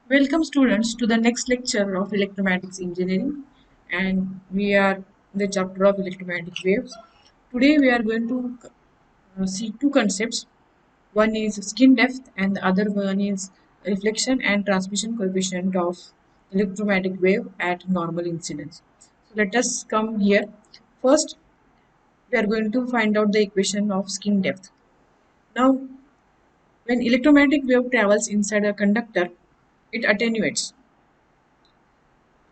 Welcome students to the next lecture of electromagnetic engineering, and we are in the chapter of electromagnetic waves. Today we are going to see two concepts. One is skin depth and the other one is reflection and transmission coefficient of electromagnetic wave at normal incidence. So let us come here. First we are going to find out the equation of skin depth. Now when electromagnetic wave travels inside a conductor, it attenuates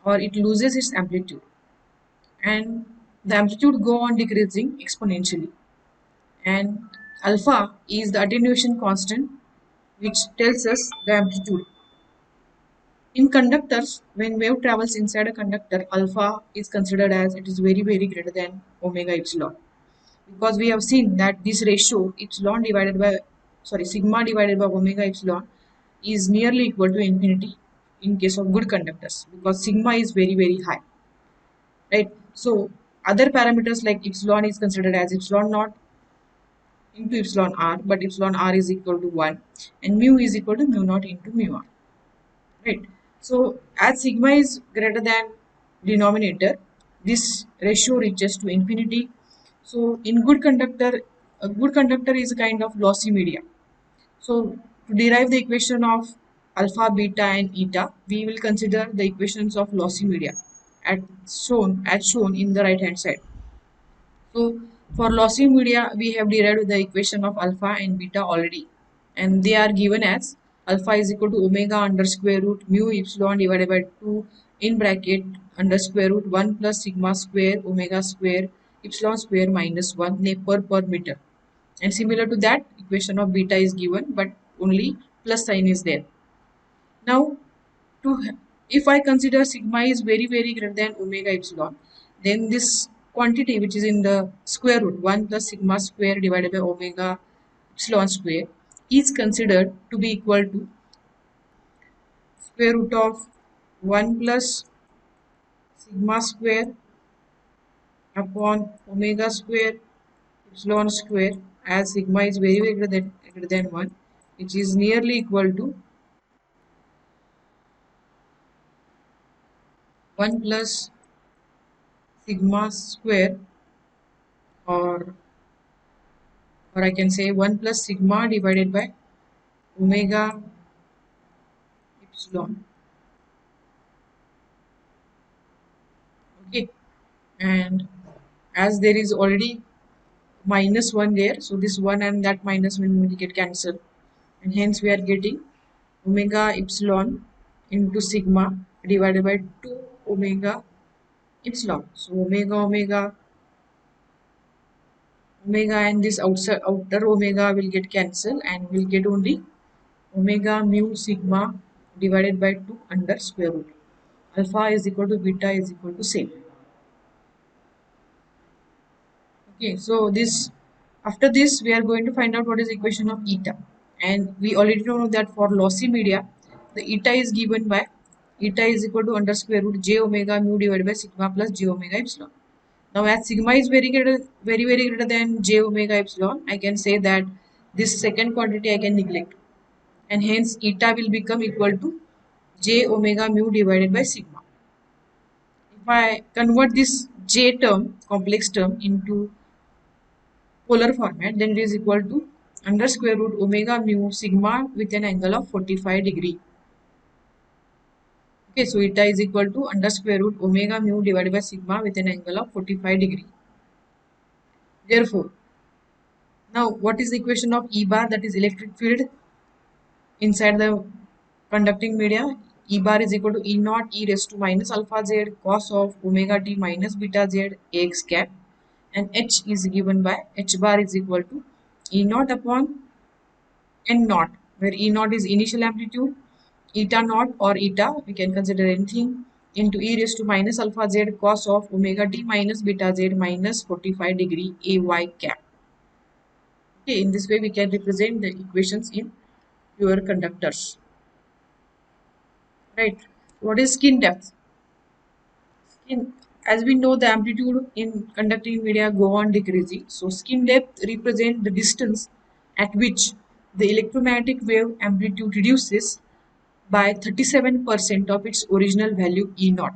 or it loses its amplitude, and the amplitude go on decreasing exponentially, and alpha is the attenuation constant which tells us the amplitude. In conductors, when wave travels inside a conductor, alpha is considered as it is very greater than omega epsilon, because we have seen that this ratio epsilon divided by sigma divided by omega epsilon is nearly equal to infinity in case of good conductors, because sigma is very high, right? So other parameters like epsilon is considered as epsilon naught into epsilon r, but epsilon r is equal to 1 and mu is equal to mu naught into mu r, right? So as sigma is greater than denominator, this ratio reaches to infinity. So in good conductor, a good conductor is a kind of lossy media. So to derive the equation of alpha, beta and eta, we will consider the equations of lossy media as shown in the right hand side. So for lossy media, we have derived the equation of alpha and beta already, and they are given as alpha is equal to omega under square root mu epsilon divided by 2 in bracket under square root 1 plus sigma square omega square epsilon square minus 1 Nepper per meter. And similar to that, equation of beta is given, but only plus sign is there. Now, to if I consider sigma is very greater than omega epsilon, then this quantity which is in the square root 1 plus sigma square divided by omega epsilon square is considered to be equal to square root of 1 plus sigma square upon omega square epsilon square, as sigma is very greater than 1, which is nearly equal to 1 plus sigma square, or I can say 1 plus sigma divided by omega epsilon. Okay, and as there is already minus 1 there, so this 1 and that minus 1 will get cancelled, and hence we are getting omega epsilon into sigma divided by 2 omega epsilon. So omega and this outer omega will get cancelled, and we'll get only omega mu sigma divided by 2 under square root. Alpha is equal to beta is equal to same. Okay, so this after this we are going to find out what is the equation of eta, and we already know that for lossy media the eta is given by eta is equal to under square root j omega mu divided by sigma plus j omega epsilon. Now as sigma is very greater than j omega epsilon, I can say that this second quantity I can neglect, and hence eta will become equal to j omega mu divided by sigma. If I convert this j term, complex term, into polar format, then it is equal to under square root omega mu sigma with an angle of 45 degree. Okay, so eta is equal to under square root omega mu divided by sigma with an angle of 45 degree. Therefore, now what is the equation of E bar, that is electric field inside the conducting media? E bar is equal to E naught e raised to minus alpha z cos of omega t minus beta z ax cap, and H is given by H bar is equal to E naught upon N naught, where E naught is initial amplitude, eta naught or eta, we can consider anything, into e raised to minus alpha z cos of omega t minus beta z minus 45 degree ay cap. Okay, in this way we can represent the equations in pure conductors. Right. What is skin depth? Skin, as we know, the amplitude in conducting media go on decreasing. So skin depth represents the distance at which the electromagnetic wave amplitude reduces by 37% of its original value E naught.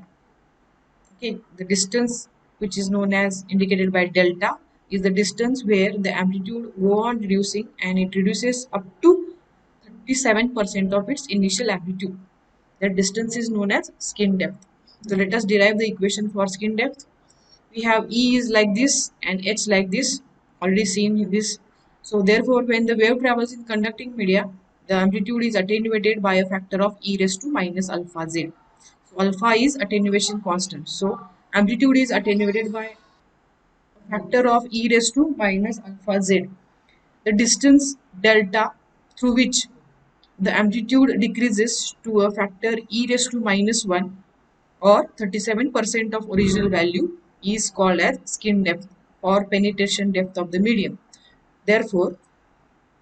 Okay, the distance which is known as indicated by delta is the distance where the amplitude go on reducing and it reduces up to 37% of its initial amplitude. That distance is known as skin depth. So let us derive the equation for skin depth. We have E is like this and H like this, already seen this. So therefore, when the wave travels in conducting media, the amplitude is attenuated by a factor of e raised to minus alpha z. So alpha is attenuation constant. So amplitude is attenuated by a factor of e raised to minus alpha z. The distance delta through which the amplitude decreases to a factor e raised to minus 1 or 37% of original value is called as skin depth or penetration depth of the medium. Therefore,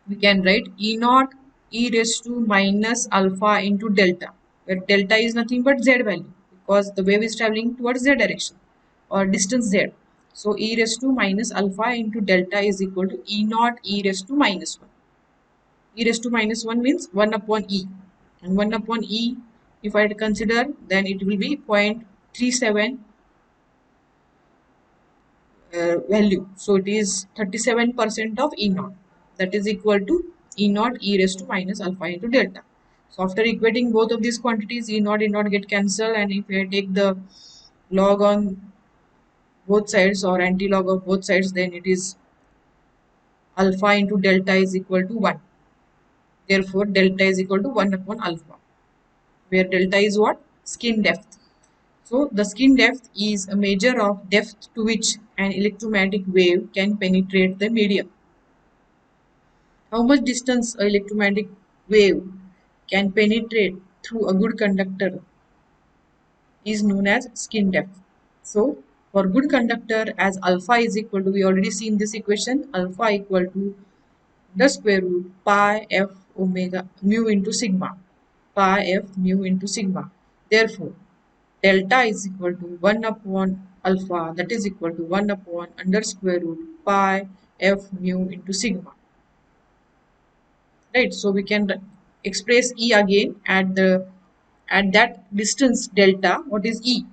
we can write E naught e raised to minus alpha into delta, where delta is nothing but z value because the wave is traveling towards z direction or distance z. So e raised to minus alpha into delta is equal to E naught e raised to minus 1. E raised to minus 1 means 1 upon E. And 1 upon E, if I consider, then it will be 0.37 value. So it is 37% of E naught. That is equal to E naught e raised to minus alpha into delta. So after equating both of these quantities, E naught get cancelled, and if I take the log on both sides or anti-log of both sides, then it is alpha into delta is equal to 1. Therefore, delta is equal to 1 upon alpha, where delta is what? Skin depth. So the skin depth is a measure of depth to which an electromagnetic wave can penetrate the medium. How much distance an electromagnetic wave can penetrate through a good conductor is known as skin depth. So for good conductor, as alpha is equal to, we already seen this equation, alpha equal to the square root pi f omega mu into sigma, pi f mu into sigma. Therefore, delta is equal to 1 upon alpha, that is equal to 1 upon under square root pi f mu into sigma. Right, so we can express E again at that distance delta. What is E?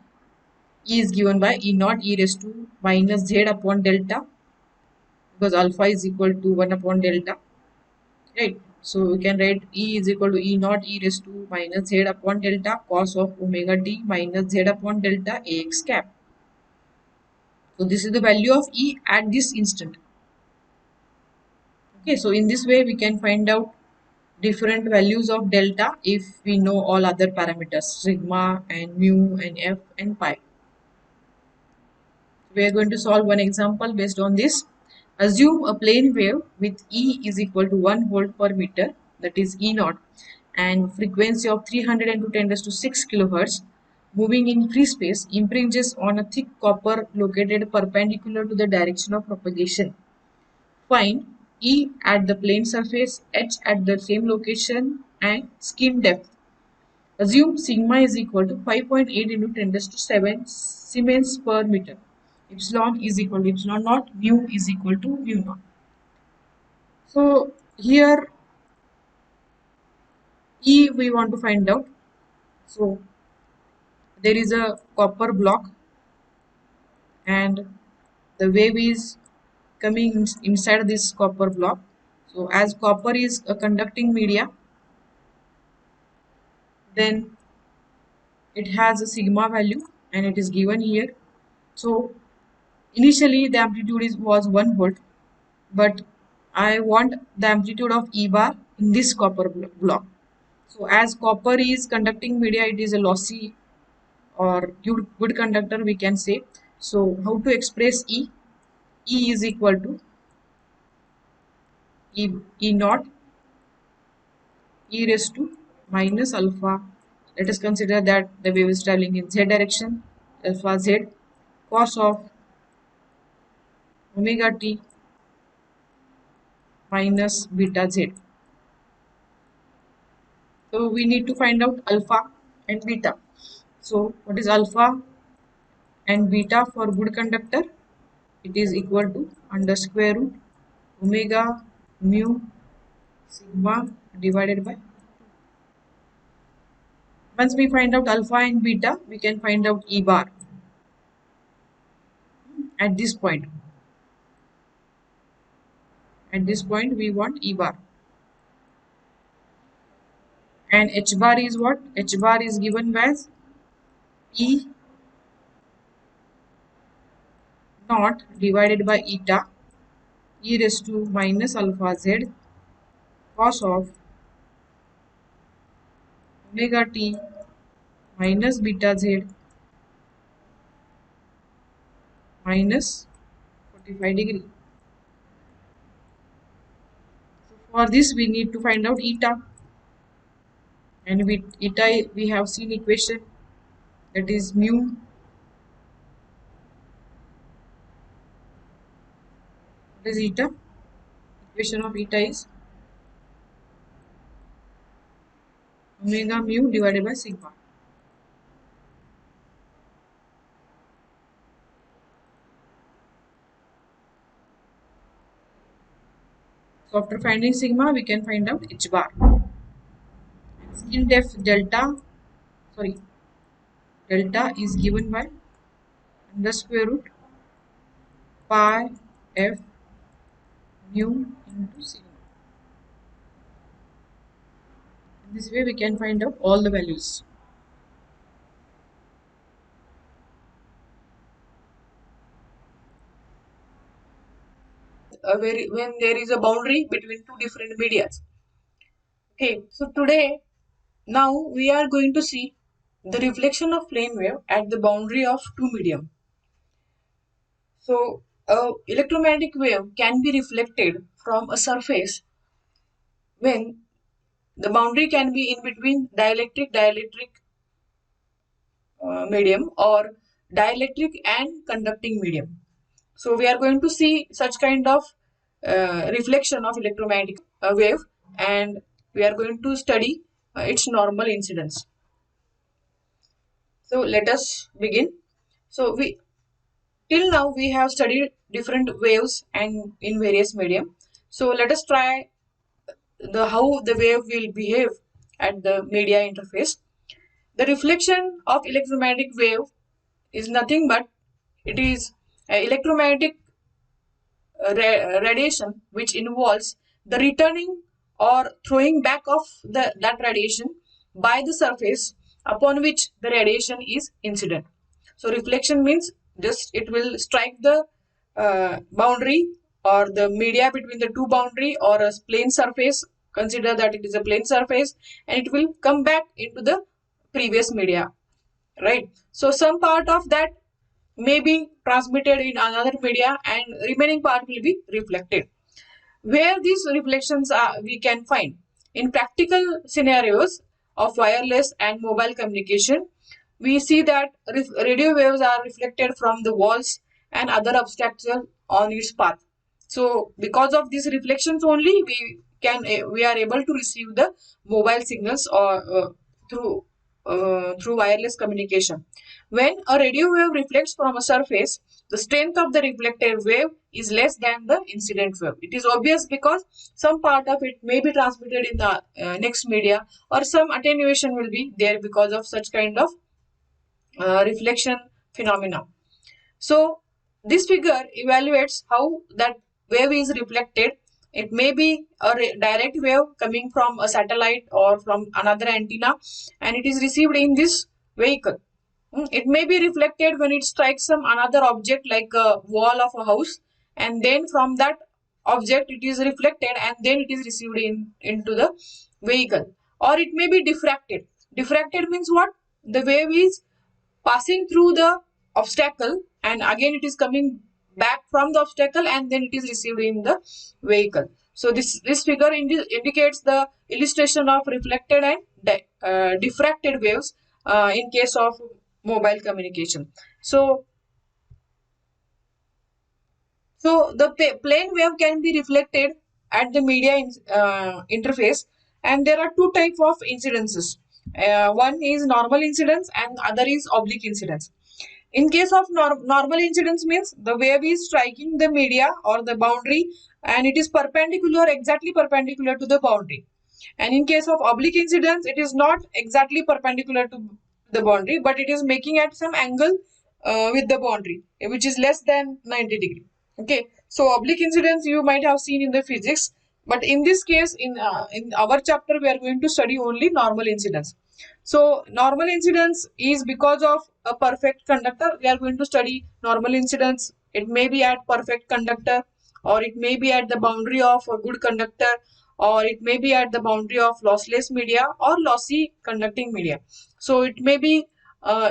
E is given by E naught e raised to minus z upon delta, because alpha is equal to 1 upon delta. Right, so we can write E is equal to E naught e raised to minus z upon delta cos of omega t minus z upon delta ax cap. So this is the value of E at this instant. Okay, so in this way we can find out different values of delta if we know all other parameters sigma and mu and f and pi. We are going to solve one example based on this. Assume a plane wave with E is equal to 1 volt per meter, that is E naught, and frequency of 300 into 10 raised to 6 kilohertz, moving in free space, impinges on a thick copper located perpendicular to the direction of propagation. Find E at the plane surface, H at the same location, and skin depth. Assume sigma is equal to 5.8 into 10 raised to 7 Siemens per meter. Epsilon is equal to epsilon naught, mu is equal to mu naught. So here E we want to find out. So there is a copper block and the wave is coming inside this copper block. So as copper is a conducting media, then it has a sigma value and it is given here. So initially the amplitude was 1 volt, but I want the amplitude of E bar in this copper block. So as copper is conducting media, it is a lossy or good conductor we can say. So how to express E? E is equal to E naught e raised to minus alpha. Let us consider that the wave is traveling in z direction, alpha z cos of omega t minus beta z. So we need to find out alpha and beta. So what is alpha and beta for good conductor? It is equal to under square root omega mu sigma divided by Once we find out alpha and beta, we can find out E bar at this point. At this point, we want E bar. And H bar is what? H bar is given as E naught divided by eta e raised to minus alpha z cos of omega t minus beta z minus 45 degree. So for this we need to find out eta, and with eta we have seen equation, that is mu. What is eta? Equation of eta is omega mu divided by sigma. So after finding sigma, we can find out h bar. Skin depth delta is given by under square root pi f mu into sigma. In this way we can find out all the values. When there is a boundary between two different medias. Okay, so now we are going to see the reflection of plane wave at the boundary of two medium. So electromagnetic wave can be reflected from a surface when the boundary can be in between dielectric medium or dielectric and conducting medium. So we are going to see such kind of reflection of electromagnetic wave, and we are going to study its normal incidence. So let us begin. So till now we have studied different waves and in various medium. So let us try how the wave will behave at the media interface. The reflection of electromagnetic wave is nothing but it is electromagnetic radiation which involves the returning or throwing back of that radiation by the surface upon which the radiation is incident. So reflection means just it will strike the boundary or the media between the two boundary or a plane surface. Consider that it is a plane surface, and it will come back into the previous media, right? So some part of that may be transmitted in another media and remaining part will be reflected. Where these reflections are we can find in practical scenarios of wireless and mobile communication, we see that radio waves are reflected from the walls and other obstacles on its path. So because of these reflections only we are able to receive the mobile signals or through wireless communication. When a radio wave reflects from a surface, the strength of the reflected wave is less than the incident wave. It is obvious because some part of it may be transmitted in the next media, or some attenuation will be there because of such kind of reflection phenomena. So this figure evaluates how that wave is reflected. It may be a direct wave coming from a satellite or from another antenna, and it is received in this vehicle. It may be reflected when it strikes some another object like a wall of a house, and then from that object it is reflected and then it is received into the vehicle. Or it may be diffracted. Diffracted means what? The wave is passing through the obstacle and again it is coming back from the obstacle and then it is received in the vehicle. So this figure indicates the illustration of reflected and diffracted waves in case of mobile communication. So the plane wave can be reflected at the media interface, and there are two types of incidences. One is normal incidence and other is oblique incidence. In case of normal incidence means the wave is striking the media or the boundary and it is exactly perpendicular to the boundary. And in case of oblique incidence, it is not exactly perpendicular to the boundary, but it is making at some angle with the boundary, which is less than 90 degree. Okay, so oblique incidence you might have seen in the physics, but in this case, in our chapter, we are going to study only normal incidence. So normal incidence is because of a perfect conductor. We are going to study normal incidence. It may be at perfect conductor, or it may be at the boundary of a good conductor, or it may be at the boundary of lossless media or lossy conducting media. So it may be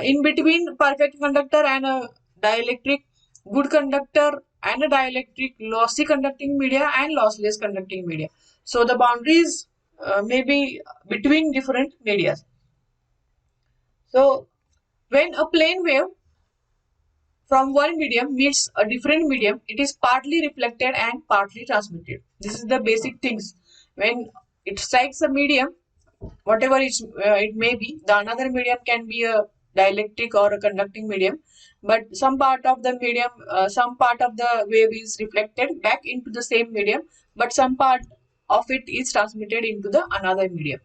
in between perfect conductor and a dielectric, good conductor and a dielectric, lossy conducting media and lossless conducting media. So the boundaries may be between different media. So when a plane wave from one medium meets a different medium, it is partly reflected and partly transmitted. This is the basic things. When it strikes a medium, whatever it may be, the another medium can be a dielectric or a conducting medium, but some part of the medium, some part of the wave is reflected back into the same medium, but some part of it is transmitted into the another medium.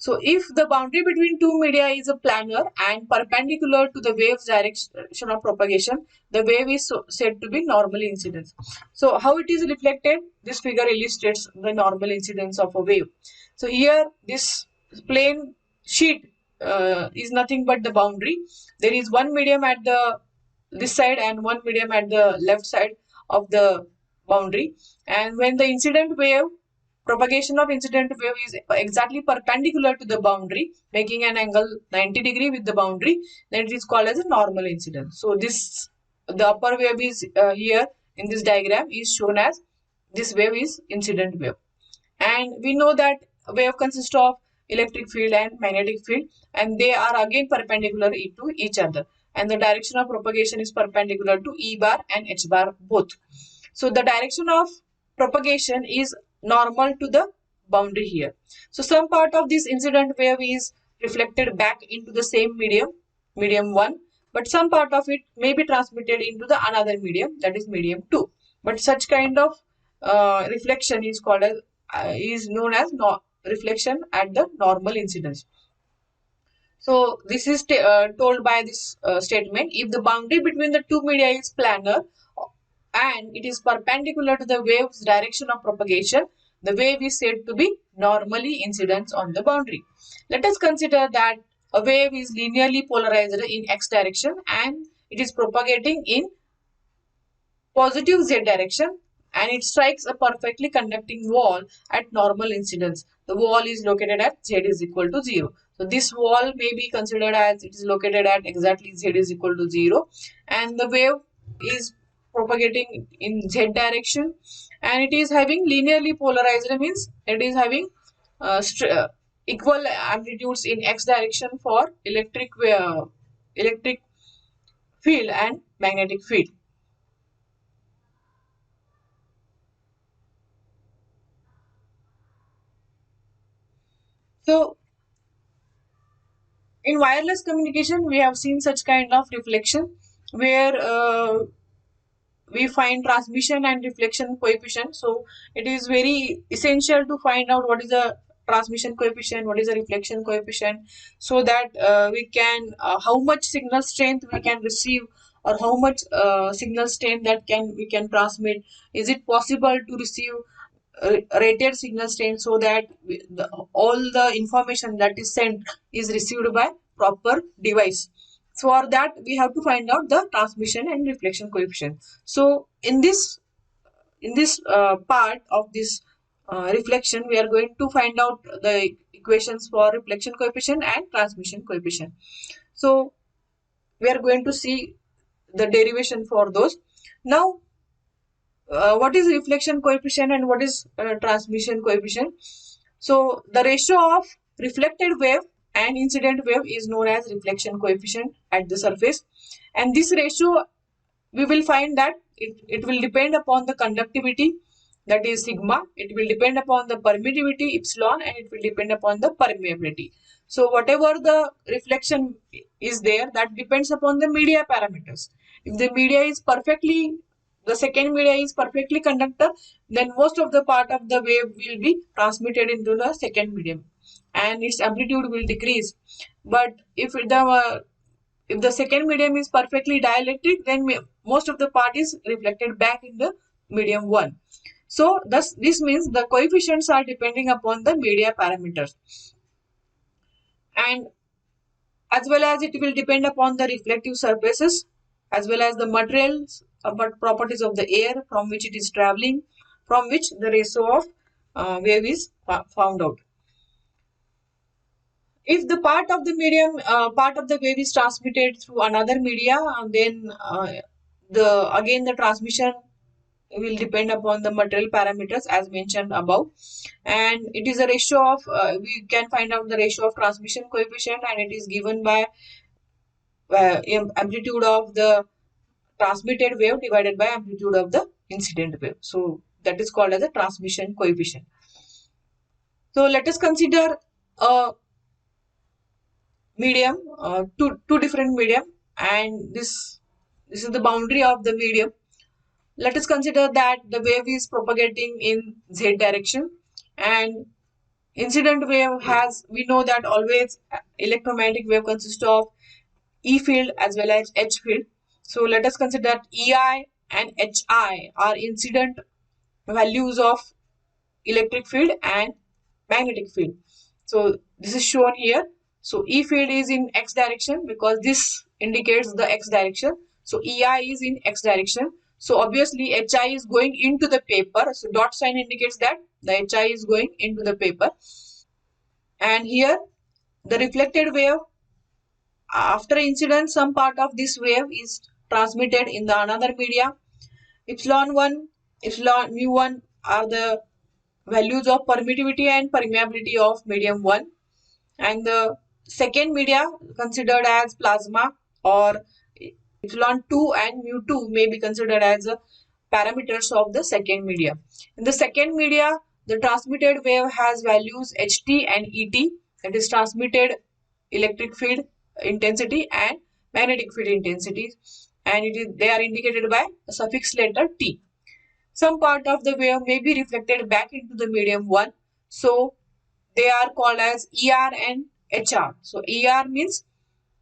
So if the boundary between two media is a planar and perpendicular to the wave's direction of propagation, the wave is said to be normal incidence. So how it is reflected? This figure illustrates the normal incidence of a wave. So here this plane sheet is nothing but the boundary. There is one medium at the this side and one medium at the left side of the boundary, and when the incident wave propagation of incident wave is exactly perpendicular to the boundary, making an angle 90 degree with the boundary, then it is called as a normal incidence. So this the upper wave is here in this diagram is shown as this wave is incident wave. And we know that wave consists of electric field and magnetic field, and they are again perpendicular to each other, and the direction of propagation is perpendicular to E bar and H bar both. So the direction of propagation is normal to the boundary here. So some part of this incident wave is reflected back into the same medium, medium 1, but some part of it may be transmitted into the another medium, that is medium 2. But such kind of reflection is called as is known as reflection at the normal incidence. So this is told by this statement: if the boundary between the two media is planar and it is perpendicular to the wave's direction of propagation, the wave is said to be normally incident on the boundary. Let us consider that a wave is linearly polarized in x direction and it is propagating in positive z direction, and it strikes a perfectly conducting wall at normal incidence. The wall is located at z is equal to 0. So this wall may be considered as it is located at exactly z is equal to 0, and the wave is propagating in z direction, and it is having linearly polarized, means it is having equal amplitudes in x direction for electric field and magnetic field. So in wireless communication, we have seen such kind of reflection where we find transmission and reflection coefficient. So it is very essential to find out what is the transmission coefficient, what is the reflection coefficient, so that we can how much signal strength we can receive, or how much signal strength that we can transmit. Is it possible to receive rated signal strength so that all the information that is sent is received by proper device? So for that we have to find out the transmission and reflection coefficient. So in this part of this reflection, we are going to find out the equations for reflection coefficient and transmission coefficient. So we are going to see the derivation for those. Now what is reflection coefficient and what is transmission coefficient? So the ratio of reflected wave and incident wave is known as reflection coefficient at the surface, and this ratio we will find that it will depend upon the conductivity, that is sigma, it will depend upon the permittivity epsilon, and it will depend upon the permeability. So whatever the reflection is there, that depends upon the media parameters. If the media is perfectly the second media is perfectly conductor, then most of the part of the wave will be transmitted into the second medium and its amplitude will decrease. But if the second medium is perfectly dielectric, then most of the part is reflected back in the medium 1. So thus this means the coefficients are depending upon the media parameters, and as well as it will depend upon the reflective surfaces as well as the materials properties of the air from which it is traveling, from which the ratio of wave is found out. If the part of the wave is transmitted through another media, then the transmission will depend upon the material parameters as mentioned above, and it is a ratio of we can find out the ratio of transmission coefficient, and it is given by amplitude of the transmitted wave divided by amplitude of the incident wave. So that is called as the transmission coefficient. So let us consider a medium, two different medium, and this is the boundary of the medium. Let us consider that the wave is propagating in z direction, and incident wave has, we know that always electromagnetic wave consists of E field as well as H field. So let us consider that EI and HI are incident values of electric field and magnetic field. So this is shown here. So E field is in X direction because this indicates the X direction. So EI is in X direction. So obviously HI is going into the paper. So dot sign indicates that the HI is going into the paper. And here the reflected wave, after incident, some part of this wave is transmitted in the another media. Epsilon 1, epsilon mu 1 are the values of permittivity and permeability of medium 1, and the second media considered as plasma, or epsilon 2 and mu 2 may be considered as parameters of the second media. In the second media, the transmitted wave has values HT and ET, that is transmitted electric field intensity and magnetic field intensity, and they are indicated by a suffix letter T. Some part of the wave may be reflected back into the medium 1, so they are called as ER and HR. So ER means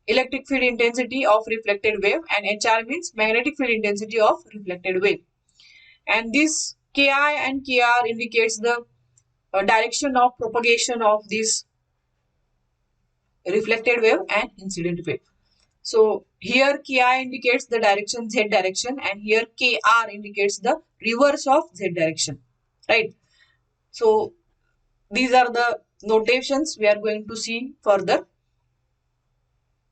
electric field intensity of reflected wave, and HR means magnetic field intensity of reflected wave. And this Ki and Kr indicates the direction of propagation of this reflected wave and incident wave. So here Ki indicates the direction Z direction, and here Kr indicates the reverse of Z direction, right? So these are the notations we are going to see further.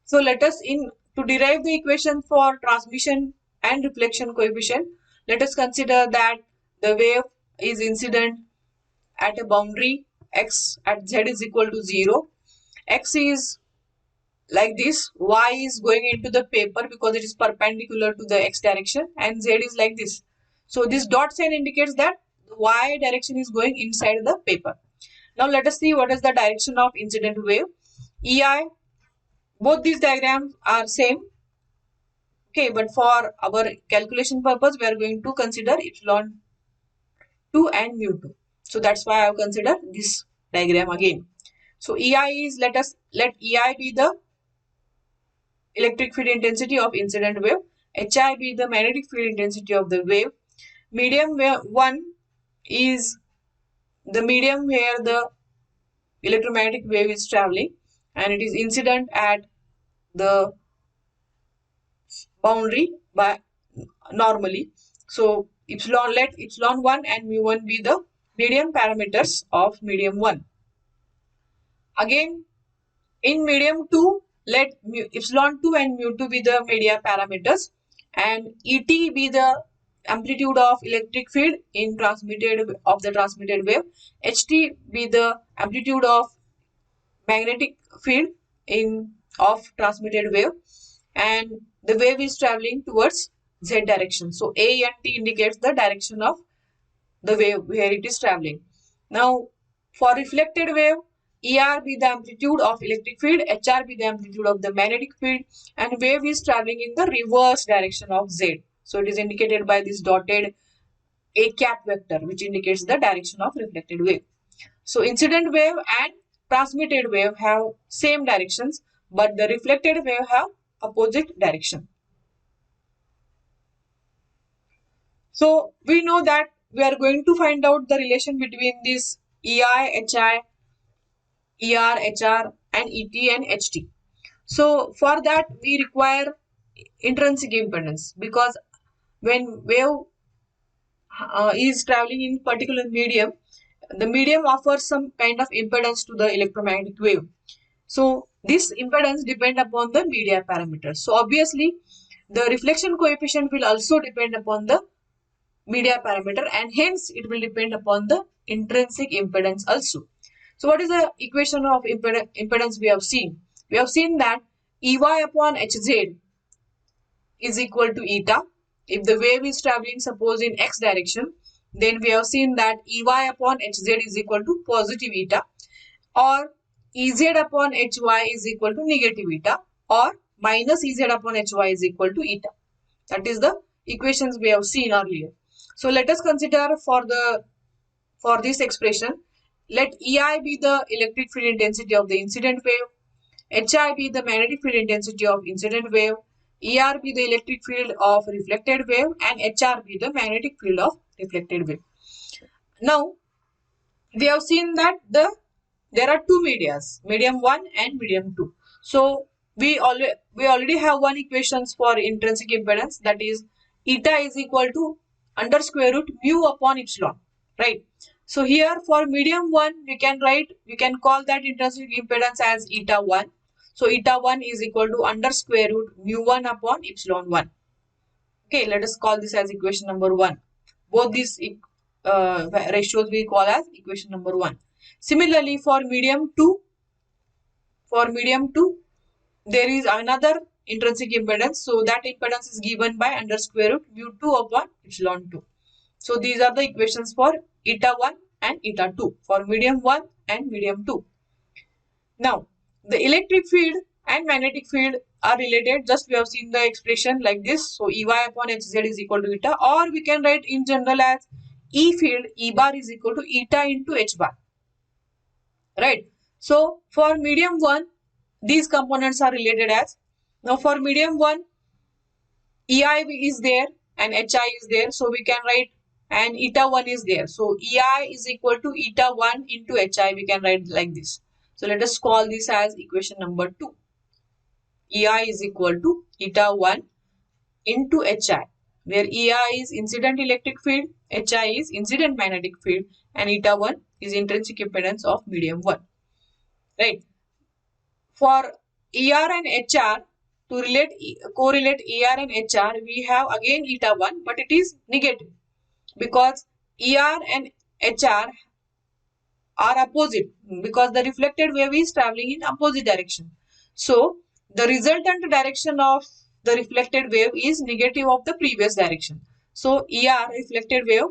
So let us to derive the equation for transmission and reflection coefficient, let us consider that the wave is incident at a boundary x at z is equal to 0. X is like this, y is going into the paper because it is perpendicular to the x direction, and z is like this. So this dot sign indicates that the y direction is going inside the paper. Now let us see what is the direction of incident wave. EI, both these diagrams are same. Okay, but for our calculation purpose, we are going to consider epsilon 2 and mu 2. So that's why I have considered this diagram again. So EI is, let EI be the electric field intensity of incident wave, HI be the magnetic field intensity of the wave. Medium wave 1 is the medium where the electromagnetic wave is traveling, and it is incident at the boundary by normally. So let epsilon 1 and mu 1 be the medium parameters of medium 1. Again, in medium 2, let epsilon 2 and mu 2 be the media parameters, and ET be the amplitude of electric field in transmitted wave, HT be the amplitude of magnetic field of transmitted wave, and the wave is traveling towards z direction. So A and T indicates the direction of the wave where it is traveling. Now for reflected wave, ER be the amplitude of electric field, HR be the amplitude of the magnetic field, and wave is traveling in the reverse direction of Z. So it is indicated by this dotted a cap vector, which indicates the direction of reflected wave. So incident wave and transmitted wave have same directions, but the reflected wave have opposite direction. So we know that we are going to find out the relation between this EI, HI, ER, HR and ET and HT. So for that we require intrinsic impedance, because when wave is traveling in particular medium, the medium offers some kind of impedance to the electromagnetic wave. So this impedance depend upon the media parameters. So obviously the reflection coefficient will also depend upon the media parameter, and hence it will depend upon the intrinsic impedance also. So what is the equation of impedance we have seen? We have seen that EY upon HZ is equal to eta. If the wave is traveling suppose in x direction, then we have seen that EY upon HZ is equal to positive eta, or Ez upon Hy is equal to negative eta, or minus Ez upon Hy is equal to eta. That is the equations we have seen earlier. So let us consider for this expression, let Ei be the electric field intensity of the incident wave, Hi be the magnetic field intensity of incident wave, Er be the electric field of reflected wave, and Hr be the magnetic field of reflected wave. Now we have seen that there are two medias, medium 1 and medium 2. So we already have one equations for intrinsic impedance, that is eta is equal to under square root mu upon epsilon, right? So here for medium 1 we can call that intrinsic impedance as eta 1. So eta 1 is equal to under square root mu 1 upon epsilon 1. Okay, let us call this as equation number 1. Both these ratios we call as equation number 1. Similarly, for medium 2, there is another intrinsic impedance. So that impedance is given by under square root mu 2 upon epsilon 2. So these are the equations for eta 1 and eta 2 for medium 1 and medium 2. Now, the electric field and magnetic field are related. Just we have seen the expression like this. So Ey upon Hz is equal to eta, or we can write in general as E field E bar is equal to eta into H bar. Right. So for medium 1, these components are related as, now for medium 1, EI is there and HI is there. So we can write, and eta 1 is there. So EI is equal to eta 1 into HI. We can write like this. So let us call this as equation number 2. EI is equal to eta 1 into HI, where EI is incident electric field, HI is incident magnetic field, and eta 1 is intrinsic impedance of medium 1. Right. For ER and HR, to correlate ER and HR, we have again eta 1, but it is negative because ER and HR are opposite, because the reflected wave is traveling in opposite direction. So the resultant direction of the reflected wave is negative of the previous direction. So ER, reflected wave,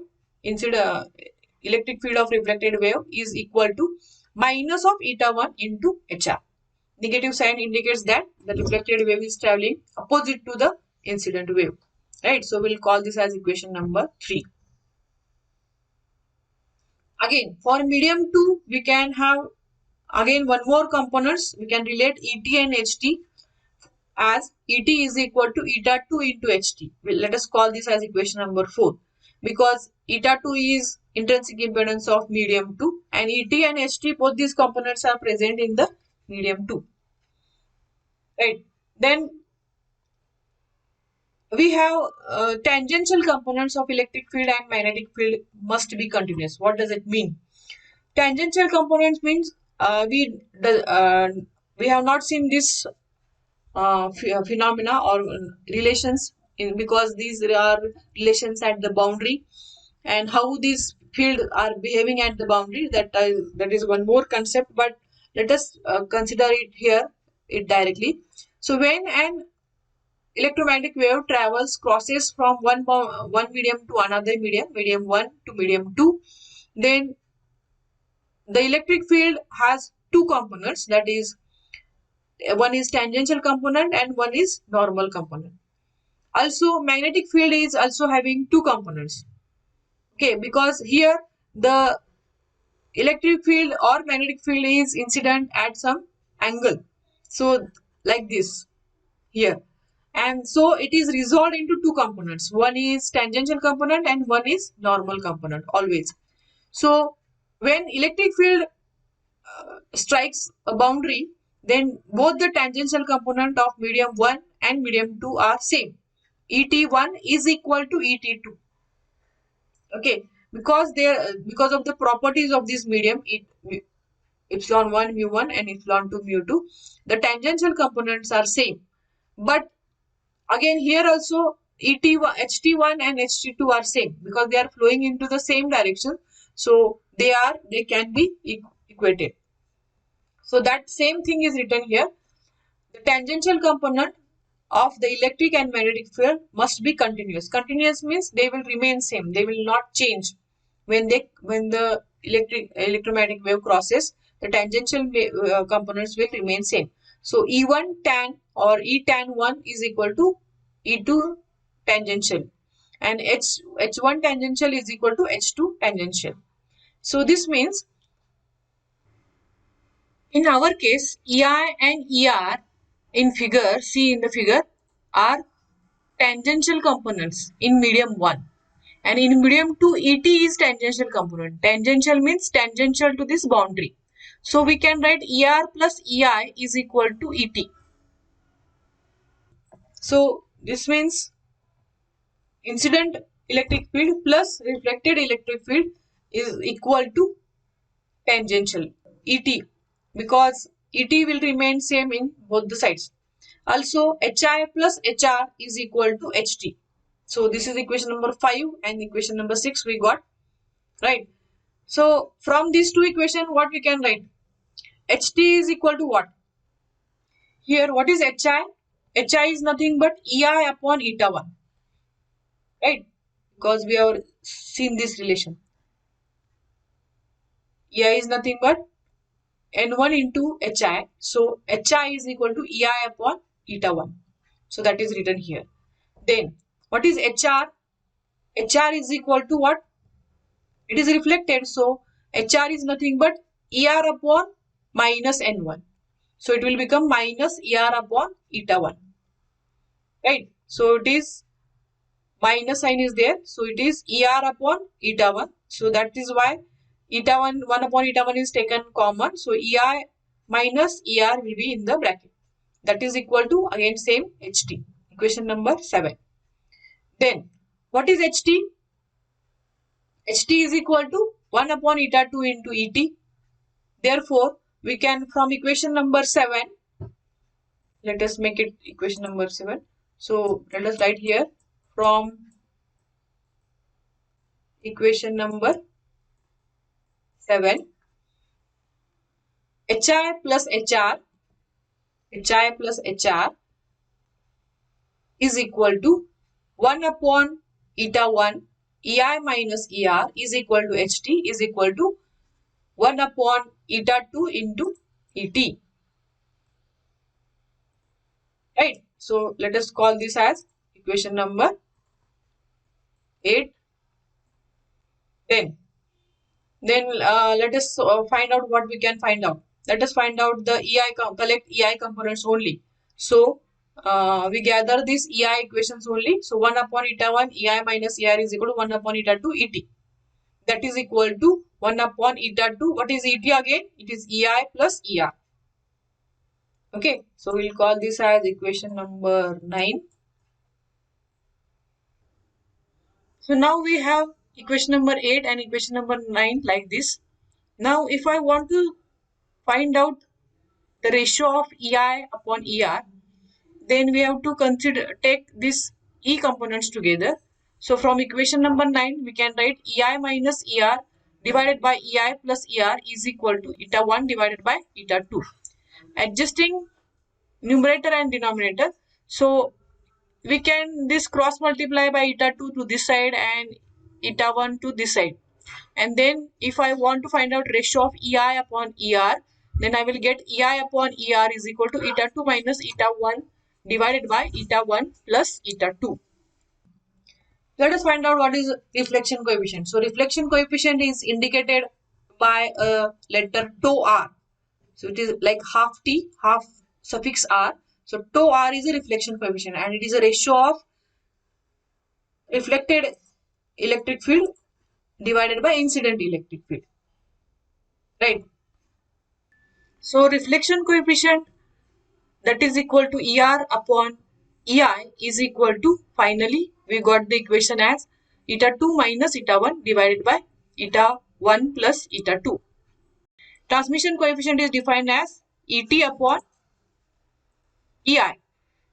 electric field of reflected wave, is equal to minus of eta 1 into HR. Negative sign indicates that the reflected wave is traveling opposite to the incident wave. Right. So we'll call this as equation number 3. Again, for medium 2, we can have again one more components. We can relate ET and HT as ET is equal to eta 2 into HT. Let us call this as equation number 4, because eta 2 is intrinsic impedance of medium 2, and ET and HT, both these components are present in the medium 2. Right. Then we have tangential components of electric field and magnetic field must be continuous. What does it mean? Tangential components means we have not seen this phenomena or relations because these are relations at the boundary, and how these fields are behaving at the boundary, that is one more concept, but let us consider it here directly. So when an electromagnetic wave crosses from one medium to another medium, medium 1 to medium 2, then the electric field has two components, that is, one is tangential component and one is normal component. Also, magnetic field is also having two components. Okay, because here the electric field or magnetic field is incident at some angle. So like this here. And so it is resolved into two components. One is tangential component and one is normal component always. So when electric field strikes a boundary, then both the tangential component of medium 1 and medium 2 are same. Et1 is equal to Et2. Okay, because of the properties of this medium, epsilon 1 mu 1 and epsilon 2 mu 2, the tangential components are same. But again here also ET1, HT1 and HT2 are same because they are flowing into the same direction. So they can be equated. So that same thing is written here. The tangential component of the electric and magnetic field must be continuous. Continuous means they will remain same. They will not change when the electromagnetic wave crosses. The tangential components will remain same. So E1 tan or E tan 1 is equal to E2 tangential, and H1 tangential is equal to H2 tangential. So this means in our case, EI and ER in figure, see in the figure, are tangential components in medium 1. And in medium 2, ET is tangential component. Tangential means tangential to this boundary. So we can write ER plus EI is equal to ET. So this means incident electric field plus reflected electric field is equal to tangential ET, because ET will remain same in both the sides. Also, HI plus HR is equal to HT. So this is equation number 5 and equation number 6 we got, right? So from these two equations, what we can write? HT is equal to what? Here, what is HI? HI is nothing but EI upon eta 1, right? Because we have seen this relation. EI is nothing but N1 into HI. So HI is equal to EI upon eta 1. So that is written here. Then what is HR? HR is equal to what? It is reflected. So HR is nothing but ER upon minus N1. So it will become minus ER upon eta 1. Right? So it is minus sign is there. So it is ER upon eta 1. So that is why eta 1 upon eta 1 is taken common. So EI minus ER will be in the bracket. That is equal to again same HT. Equation number 7. Then what is HT? HT is equal to 1 upon eta 2 into ET. Therefore, we can from equation number 7, let us make it equation number 7. So let us write here from equation number 7, HI plus HR is equal to 1 upon eta 1 EI minus ER is equal to HT is equal to 1 upon eta 2 into ET. Right. So let us call this as equation number 8. Then let us find out what we can find out. Let us find out the collect EI components only. So we gather these EI equations only. So 1 upon eta 1 EI minus ER is equal to 1 upon eta 2 ET. That is equal to 1 upon eta 2. What is ET again? It is EI plus ER. Okay. So we'll call this as equation number 9. So now we have equation number 8 and equation number 9 like this. Now if I want to find out the ratio of EI upon ER, then we have to take these E components together. So from equation number 9, we can write EI minus ER divided by EI plus ER is equal to eta 1 divided by eta 2. Adjusting numerator and denominator. So we can this cross multiply by eta 2 to this side and eta 1 to this side. And then if I want to find out ratio of EI upon ER, then I will get EI upon ER is equal to eta 2 minus eta 1 divided by eta 1 plus eta 2. Let us find out what is reflection coefficient. So reflection coefficient is indicated by a letter tau r. So it is like half t, half suffix r. So tau r is a reflection coefficient and it is a ratio of reflected electric field divided by incident electric field. Right. So reflection coefficient, that is equal to ER upon EI, is equal to, finally we got the equation as eta 2 minus eta 1 divided by eta 1 plus eta 2. Transmission coefficient is defined as ET upon EI.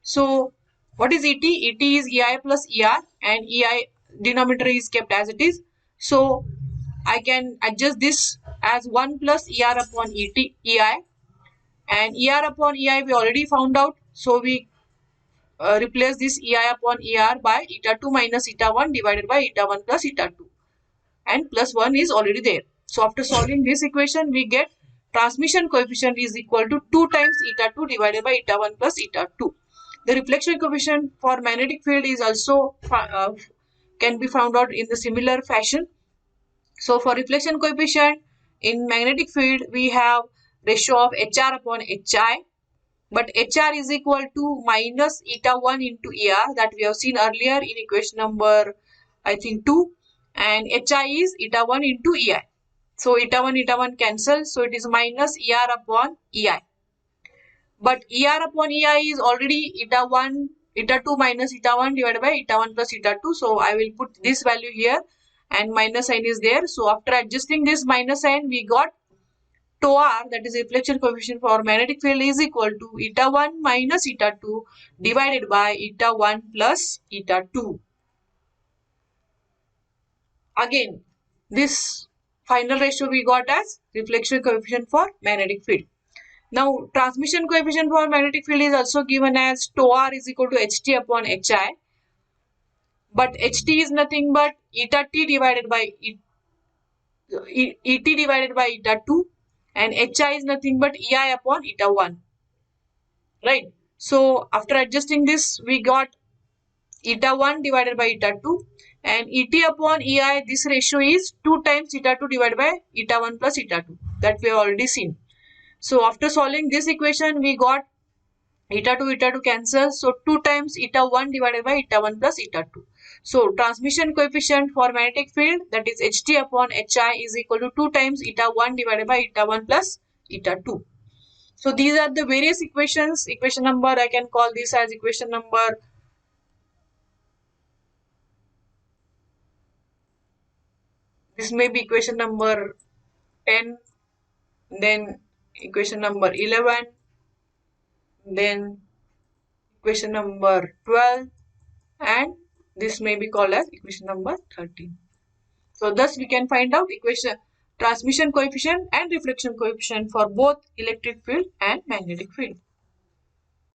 So what is ET? ET is EI plus ER and EI denominator is kept as it is. So I can adjust this as 1 plus ER upon EI, and ER upon EI we already found out. So we replace this EI upon ER by eta 2 minus eta 1 divided by eta 1 plus eta 2, and plus 1 is already there. So after solving this equation we get transmission coefficient is equal to 2 times eta 2 divided by eta 1 plus eta 2. The reflection coefficient for magnetic field is also can be found out in the similar fashion. So for reflection coefficient in magnetic field we have ratio of HR upon HI, but HR is equal to minus eta 1 into ER that we have seen earlier in equation number I think 2, and HI is eta 1 into EI. So eta 1 cancel, so it is minus ER upon EI. But ER upon EI is already eta 1, eta 2 minus eta 1 divided by eta 1 plus eta 2. So I will put this value here and minus sign is there. So after adjusting this minus sign we got tau r, that is reflection coefficient for magnetic field, is equal to eta 1 minus eta 2 divided by eta 1 plus eta 2. Again, this final ratio we got as reflection coefficient for magnetic field. Now, transmission coefficient for magnetic field is also given as tau r is equal to ht upon hi, but ht is nothing but eta t divided by et divided by eta 2, and hi is nothing but ei upon eta 1. Right. So after adjusting this we got eta 1 divided by eta 2, and et upon ei, this ratio is 2 times eta 2 divided by eta 1 plus eta 2, that we have already seen. So after solving this equation we got eta 2 cancel, so 2 times eta 1 divided by eta 1 plus eta 2. So transmission coefficient for magnetic field, that is ht upon hi, is equal to 2 times eta 1 divided by eta 1 plus eta 2. So these are the various equations. Equation number, I can call this as equation number this may be equation number 10, then equation number 11, then equation number 12, and this may be called as equation number 13. So thus we can find out equation transmission coefficient and reflection coefficient for both electric field and magnetic field.